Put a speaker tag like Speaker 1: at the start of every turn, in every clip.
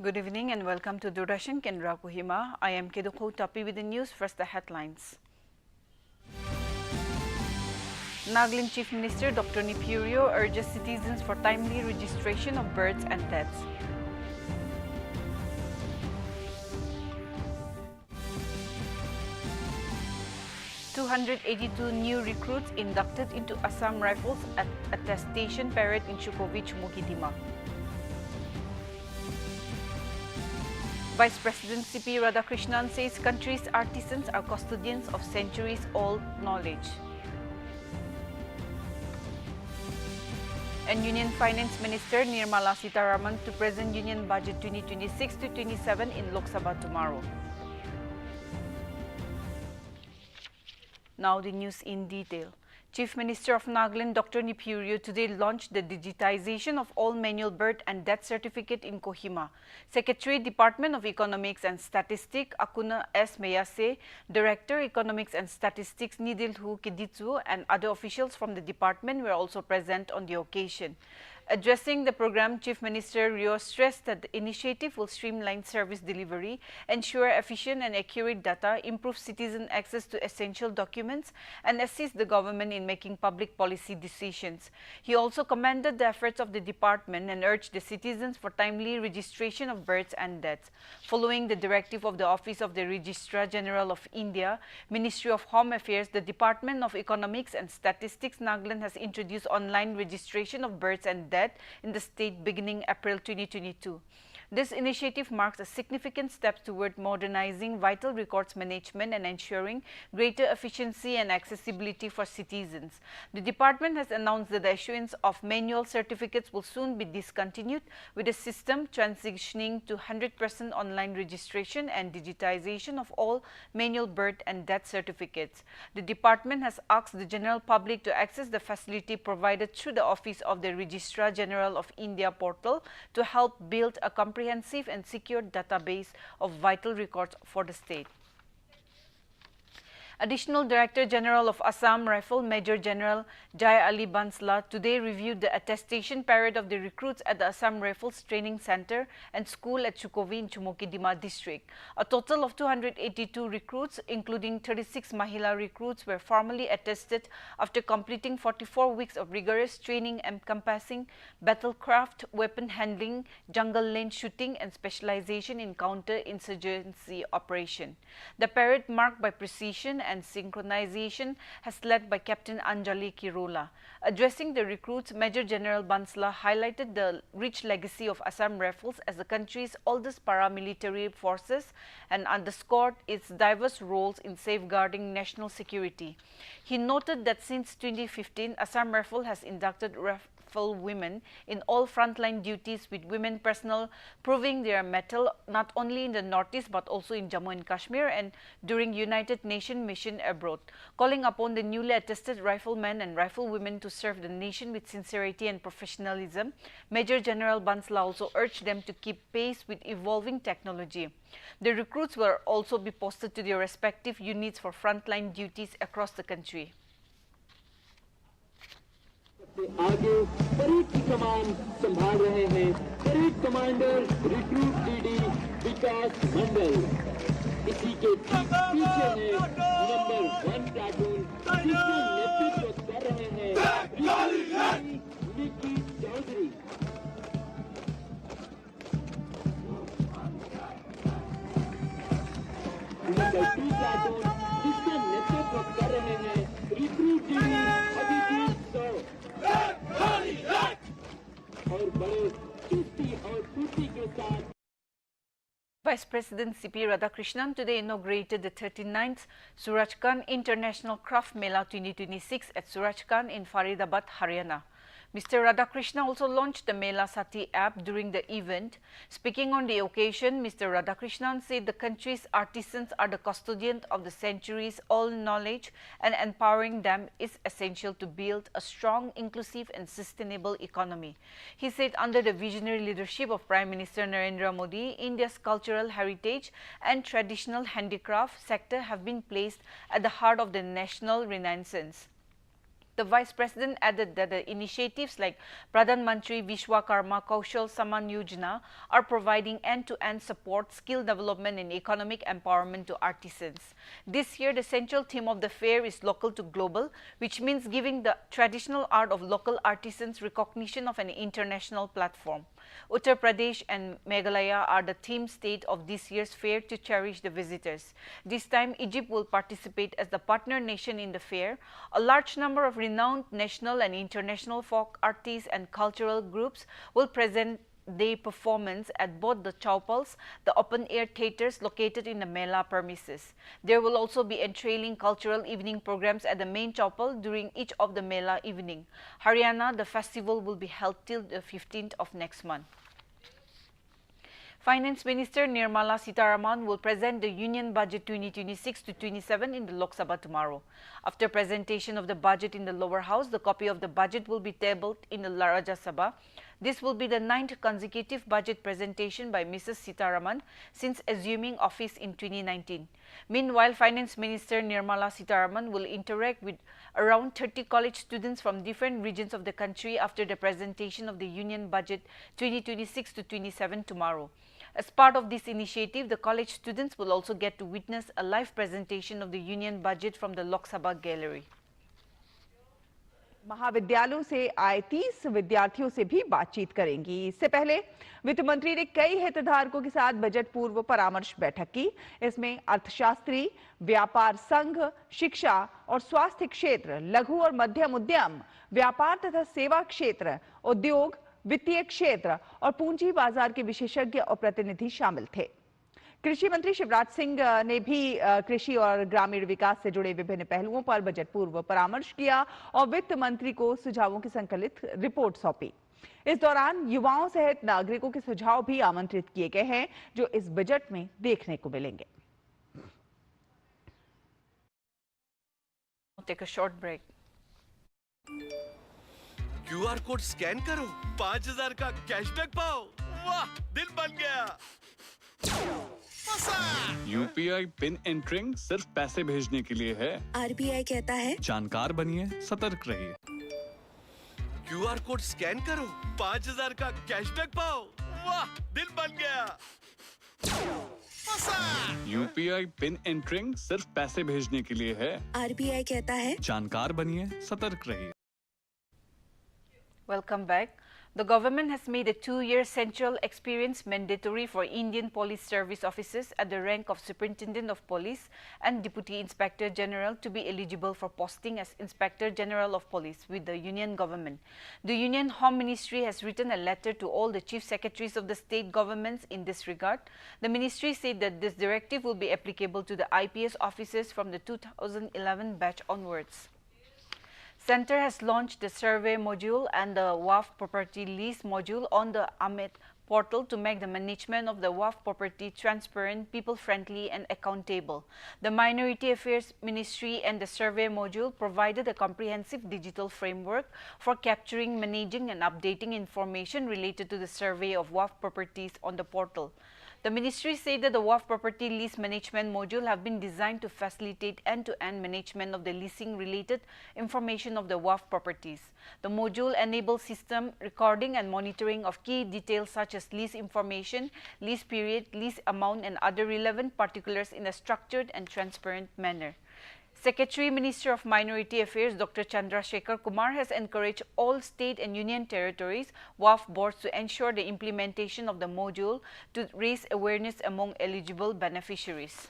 Speaker 1: Good evening and welcome to Doordarshan Kendra Kohima. I am Kedukho Tapi with the news. First, the headlines. Nagaland Chief Minister Dr. Nipurio urges citizens for timely registration of births and deaths. "282 new recruits inducted into Assam Rifles at attestation parade in Chukovi, Chumukidima. Vice President C.P. Radhakrishnan says country's artisans are custodians of centuries-old knowledge. And Union Finance Minister Nirmala Sitharaman to present Union Budget 2026 to 27 in Lok Sabha tomorrow. Now the news in detail. Chief Minister of Nagaland Dr. Nipurio today launched the digitization of all manual birth and death certificate in Kohima. Secretary, Department of Economics and Statistics Akuna S. Mayase, Director Economics and Statistics Nidilhu Kiditsu and other officials from the department were also present on the occasion. Addressing the program, Chief Minister Rio stressed that the initiative will streamline service delivery, ensure efficient and accurate data, improve citizen access to essential documents, and assist the government in making public policy decisions. He also commended the efforts of the department and urged the citizens for timely registration of births and deaths. Following the directive of the Office of the Registrar General of India, Ministry of Home Affairs, the Department of Economics and Statistics Nagaland has introduced online registration of births and death in the state beginning April 2022. This initiative marks a significant step toward modernizing vital records management and ensuring greater efficiency and accessibility for citizens. The department has announced that the issuance of manual certificates will soon be discontinued, with the system transitioning to 100% online registration and digitization of all manual birth and death certificates. The department has asked the general public to access the facility provided through the Office of the Registrar General of India portal to help build a comprehensive and secure database of vital records for the state. Additional Director General of Assam Rifle Major General Jai Ali Bansla today reviewed the attestation parade of the recruits at the Assam Rifles Training Center and School at Chukovi in Chumukidima district. A total of 282 recruits, including 36 Mahila recruits, were formally attested after completing 44 weeks of rigorous training encompassing battlecraft, weapon handling, jungle lane shooting, and specialization in counter-insurgency operation. The parade, marked by precision and synchronization, has led by Captain Anjali Kirola. Addressing the recruits, Major General Bansla highlighted the rich legacy of Assam Rifles as the country's oldest paramilitary forces and underscored its diverse roles in safeguarding national security. He noted that since 2015, Assam Rifle has inducted women in all frontline duties, with women personnel proving their mettle not only in the Northeast but also in Jammu and Kashmir and during United Nations mission abroad. Calling upon the newly attested riflemen and riflewomen to serve the nation with sincerity and professionalism, Major General Bansla also urged them to keep pace with evolving technology. The recruits will also be posted to their respective units for frontline duties across the country.
Speaker 2: आगे parade की कमान संभाल रहे हैं parade commander recruit DD विकास मंडल। इसी के पीछे है number 1 platoon, जिसका नेतृत्व कर रहे हैं निकी चौधरी। नंबर 2 प्लाटून, जिसका नेतृत्व कर रहे हैं रिक्रूट डीडी अभिजीत सौ।
Speaker 1: Vice President C.P. Radhakrishnan today inaugurated the 39th Surajkan International Craft Mela 2026 at Surajkan in Faridabad, Haryana. Mr. Radhakrishnan also launched the Mela Sati app during the event. Speaking on the occasion, Mr. Radhakrishnan said the country's artisans are the custodians of the centuries-old knowledge, and empowering them is essential to build a strong, inclusive and sustainable economy. He said under the visionary leadership of Prime Minister Narendra Modi, India's cultural heritage and traditional handicraft sector have been placed at the heart of the national renaissance. The Vice President added that the initiatives like Pradhan Mantri Vishwakarma Kaushal Samman Yojana are providing end-to-end support, skill development and economic empowerment to artisans. This year, the central theme of the fair is local to global, which means giving the traditional art of local artisans recognition of an international platform. Uttar Pradesh and Meghalaya are the theme state of this year's fair to cherish the visitors. This time, Egypt will participate as the partner nation in the fair. A large number of renowned national and international folk artists and cultural groups will present their performance at both the chowpals, the open-air theatres located in the Mela premises. There will also be entrailing cultural evening programs at the main chowpal during each of the Mela evening. Haryana, the festival will be held till the 15th of next month. Finance Minister Nirmala Sitharaman will present the Union Budget 2026 to 27 in the Lok Sabha tomorrow. After presentation of the budget in the lower house, the copy of the budget will be tabled in the Rajya Sabha. This will be the 9th consecutive budget presentation by Mrs. Sitharaman since assuming office in 2019. Meanwhile, Finance Minister Nirmala Sitharaman will interact with around 30 college students from different regions of the country after the presentation of the Union Budget 2026 to 27 tomorrow. As part of this initiative, the college students will also get to witness a live presentation of the Union Budget from the Lok Sabha gallery.
Speaker 3: महाविद्यालयों से आए 30 विद्यार्थियों से भी बातचीत करेंगी। इससे पहले वित्त मंत्री ने कई हितधारकों के साथ बजट पूर्व परामर्श बैठक की। इसमें अर्थशास्त्री, व्यापार संघ, शिक्षा और स्वास्थ्य क्षेत्र, लघु और मध्यम उद्यम, व्यापार तथा सेवा क्षेत्र, उद्योग, वित्तीय क्षेत्र और पूंजी बाजार के विशेषज्ञ और प्रतिनिधि शामिल थे। कृषि मंत्री शिवराज सिंह ने भी कृषि और ग्रामीण विकास से जुड़े विभिन्न पहलुओं पर बजट पूर्व परामर्श किया और वित्त मंत्री को सुझावों की संकलित रिपोर्ट सौंपी। इस दौरान युवाओं सहित नागरिकों के सुझाव भी आमंत्रित किए गए हैं, जो इस बजट में देखने को मिलेंगे।
Speaker 1: Take a short break.
Speaker 4: QR code scan करो, 5000 का कैशबैक पाओ। वाह, दिल बन गया।
Speaker 5: UPI पिन एंटरिंग सिर्फ पैसे भेजने के लिए है।
Speaker 6: RBI कहता है
Speaker 5: जानकार बनिए, सतर्क रहिए।
Speaker 4: QR कोड स्कैन करो, 5000 का कैशबैक पाओ। वाह, दिल बन गया।
Speaker 5: UPI पिन एंटरिंग सिर्फ पैसे भेजने के लिए है।
Speaker 6: RBI कहता है
Speaker 5: जानकार बनिए, सतर्क रहिए।
Speaker 1: Welcome back. The government has made a 2-year central experience mandatory for Indian police service officers at the rank of Superintendent of Police and Deputy Inspector General to be eligible for posting as Inspector General of Police with the Union government. The Union Home Ministry has written a letter to all the Chief Secretaries of the state governments in this regard. The ministry said that this directive will be applicable to the IPS officers from the 2011 batch onwards. Centre has launched the survey module and the WAF property lease module on the AMET portal to make the management of the WAF property transparent, people-friendly and accountable. The Minority Affairs Ministry and the survey module provided a comprehensive digital framework for capturing, managing and updating information related to the survey of WAF properties on the portal. The ministry said that the WAF property lease management module have been designed to facilitate end-to-end management of the leasing-related information of the WAF properties. The module enables system recording and monitoring of key details such as lease information, lease period, lease amount and other relevant particulars in a structured and transparent manner. Secretary Minister of Minority Affairs Dr. Chandrasekhar Kumar has encouraged all state and union territories WAF boards to ensure the implementation of the module to raise awareness among eligible beneficiaries.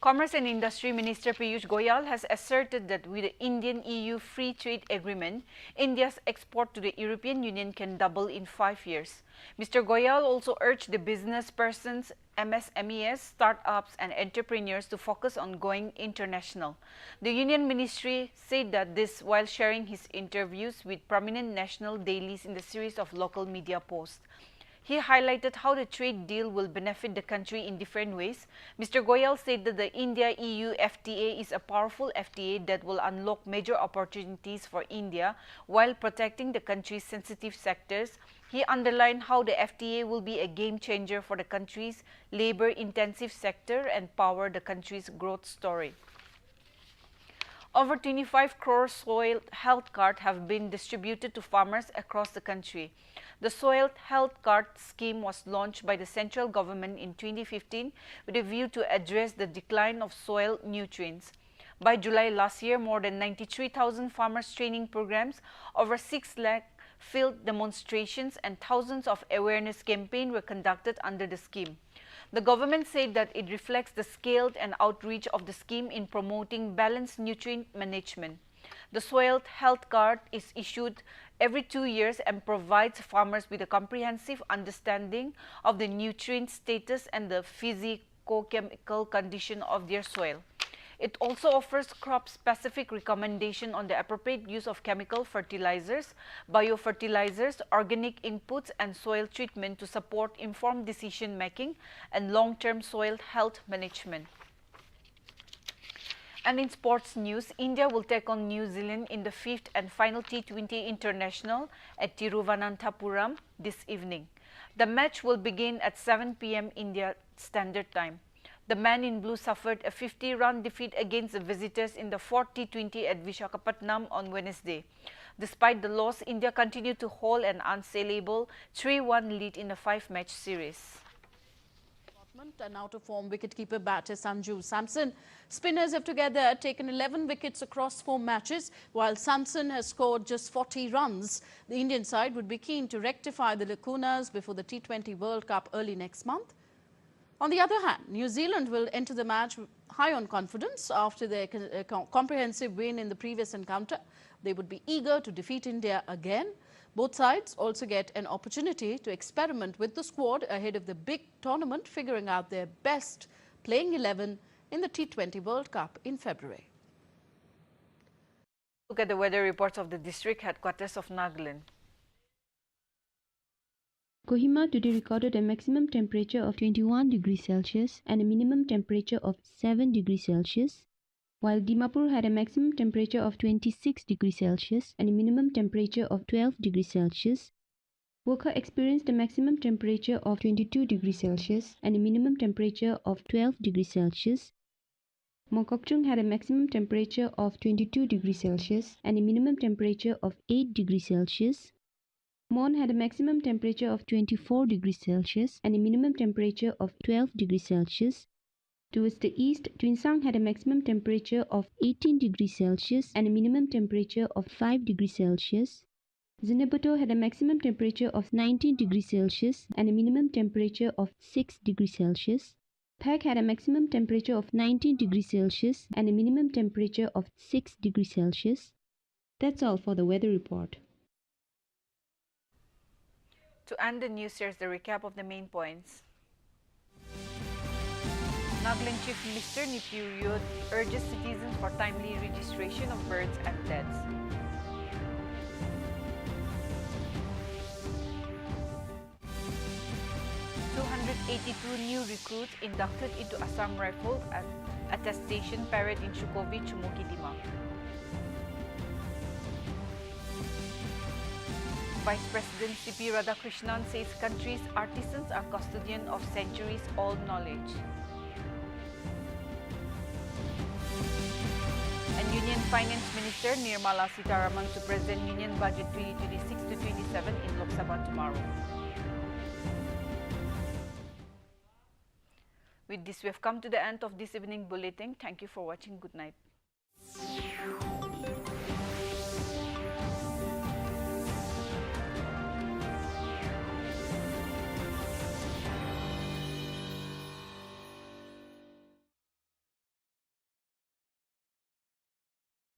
Speaker 1: Commerce and Industry Minister Piyush Goyal has asserted that with the Indian-EU Free Trade Agreement, India's export to the European Union can double in 5 years. Mr. Goyal also urged the business persons, MSMEs, startups and entrepreneurs to focus on going international. The Union Ministry said that this while sharing his interviews with prominent national dailies in the series of local media posts. He highlighted how the trade deal will benefit the country in different ways. Mr. Goyal said that the India-EU FTA is a powerful FTA that will unlock major opportunities for India while protecting the country's sensitive sectors. He underlined how the FTA will be a game changer for the country's labor-intensive sector and power the country's growth story. Over 25 crore soil health cards have been distributed to farmers across the country. The Soil Health Card scheme was launched by the central government in 2015 with a view to address the decline of soil nutrients. By July last year, more than 93,000 farmers training programs, over 6 lakh field demonstrations and thousands of awareness campaigns were conducted under the scheme. The government said that it reflects the scale and outreach of the scheme in promoting balanced nutrient management. The Soil Health Card is issued every 2 years and provides farmers with a comprehensive understanding of the nutrient status and the physico-chemical condition of their soil. It also offers crop-specific recommendation on the appropriate use of chemical fertilizers, biofertilizers, organic inputs and soil treatment to support informed decision-making and long-term soil health management. And in sports news, India will take on New Zealand in the 5th and final T20 International at Tiruvananthapuram this evening. The match will begin at 7 p.m. India Standard Time. The man in blue suffered a 50-run defeat against the visitors in the 4th T20 at Visakhapatnam on Wednesday. Despite the loss, India continued to hold an unassailable 3-1 lead in the 5-match series.
Speaker 7: And out of form wicketkeeper batter Sanju Samson. Spinners have together taken 11 wickets across 4 matches, while Samson has scored just 40 runs. The Indian side would be keen to rectify the lacunas before the T20 World Cup early next month. On the other hand, New Zealand will enter the match high on confidence after their comprehensive win in the previous encounter. They would be eager to defeat India again. Both sides also get an opportunity to experiment with the squad ahead of the big tournament, figuring out their best playing 11 in the T20 World Cup in February.
Speaker 1: Look at the weather reports of the district headquarters of Nagaland.
Speaker 8: Kohima today recorded a maximum temperature of 21 degrees Celsius and a minimum temperature of 7 degrees Celsius, while Dimapur had a maximum temperature of 26 degrees Celsius and a minimum temperature of 12 degrees Celsius. Wokha experienced a maximum temperature of 22 degrees Celsius and a minimum temperature of 12 degrees Celsius. Mokokchung had a maximum temperature of 22 degrees Celsius and a minimum temperature of 8 degrees Celsius. Mon had a maximum temperature of 24 degrees Celsius and a minimum temperature of 12 degrees Celsius. Towards the east, Twinsang had a maximum temperature of 18 degrees Celsius and a minimum temperature of 5 degrees Celsius. Zinabuto had a maximum temperature of 19 degrees Celsius and a minimum temperature of 6 degrees Celsius. Pek had a maximum temperature of 19 degrees Celsius and a minimum temperature of 6 degrees Celsius. That's all for the weather report.
Speaker 1: To end the news, here's the recap of the main points. Nagaland Chief Minister Nipurio urges citizens for timely registration of births and deaths. (282) new recruits inducted into Assam Rifle at attestation parade in Shukovi, Chumokidima. Vice President C.P. Radhakrishnan says country's artisans are custodian of centuries-old knowledge. And Union Finance Minister Nirmala Sitharaman to present Union Budget 2026 to 27 in Lok Sabha tomorrow. With this, we have come to the end of this evening bulletin. Thank you for watching. Good night.